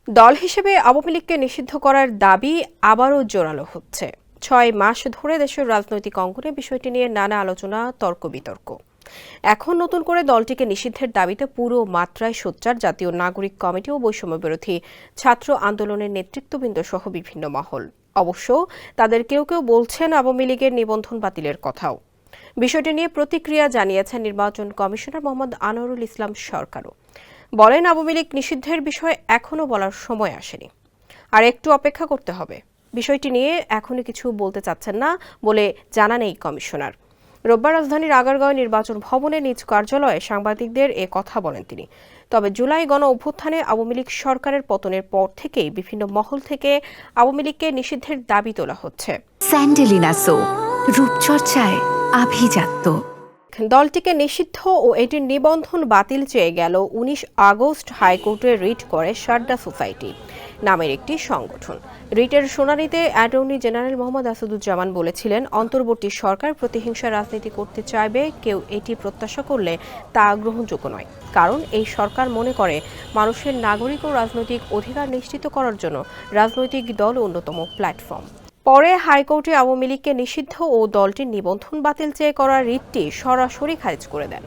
দল হিসেবে আওয়ামী লীগকে নিষিদ্ধ করার দাবি আবারও জোরালো হচ্ছে। ৬ মাস ধরে দেশের রাজনৈতিক অঙ্গনে বিষয়টি নিয়ে নানা আলোচনা, তর্ক বিতর্ক। এখন নতুন করে দলটিকে নিষিদ্ধের দাবিতে পুরো মাত্রায় সোচ্চার জাতীয় নাগরিক কমিটি ও বৈষম্য বিরোধী ছাত্র আন্দোলনের নেতৃত্ববৃন্দ সহ বিভিন্ন মহল। অবশ্য তাদের কেউ কেউ বলছেন আওয়ামী লীগের নিবন্ধন বাতিলের কথাও। বিষয়টি নিয়ে প্রতিক্রিয়া জানিয়েছেন নির্বাচন কমিশনার মোহাম্মদ আনোয়ারুল ইসলাম সরকারও। বলেন, আওয়ামী লীগ নিষিদ্ধের বিষয়ে এখনো বলার সময় আসেনি, আর একটু অপেক্ষা করতে হবে। বিষয়টি নিয়ে এখনো কিছু বলতে চাচ্ছেন না বলে জানান এই কমিশনার। রোববার রাজধানীর আগারগাঁও নির্বাচন ভবনে নিজ কার্যালয়ে সাংবাদিকদের এ কথা বলেন তিনি। তবে জুলাই গণ অভ্যুত্থানে আওয়ামী লীগ সরকারের পতনের পর থেকেই বিভিন্ন মহল থেকে আওয়ামী লীগকে নিষিদ্ধের দাবি তোলা হচ্ছে। স্যান্ডেলিনা সো, রূপচর্চায় আভিজাত্য। দলটিকে নিষিদ্ধ ও এটির নিবন্ধন বাতিল চেয়ে গেল ১৯ আগস্ট হাইকোর্টে রিট করে সারদা সোসাইটি নামের একটি সংগঠন। রিটের শুনানিতে অ্যাটর্নি জেনারেল মোহাম্মদ আসাদুজ্জামান বলেছিলেন, অন্তর্বর্তী সরকার প্রতিহিংসা রাজনীতি করতে চাইবে, কেউ এটি প্রত্যাশা করলে তা গ্রহণযোগ্য নয়। কারণ এই সরকার মনে করে মানুষের নাগরিক ও রাজনৈতিক অধিকার নিশ্চিত করার জন্য রাজনৈতিক দল অন্যতম প্ল্যাটফর্ম। পরে হাইকোর্টে আওয়ামী লীগকে নিষিদ্ধ ও দলটির নিবন্ধন বাতিল চেয়ে করা রিটটি সরাসরি খারিজ করে দেন।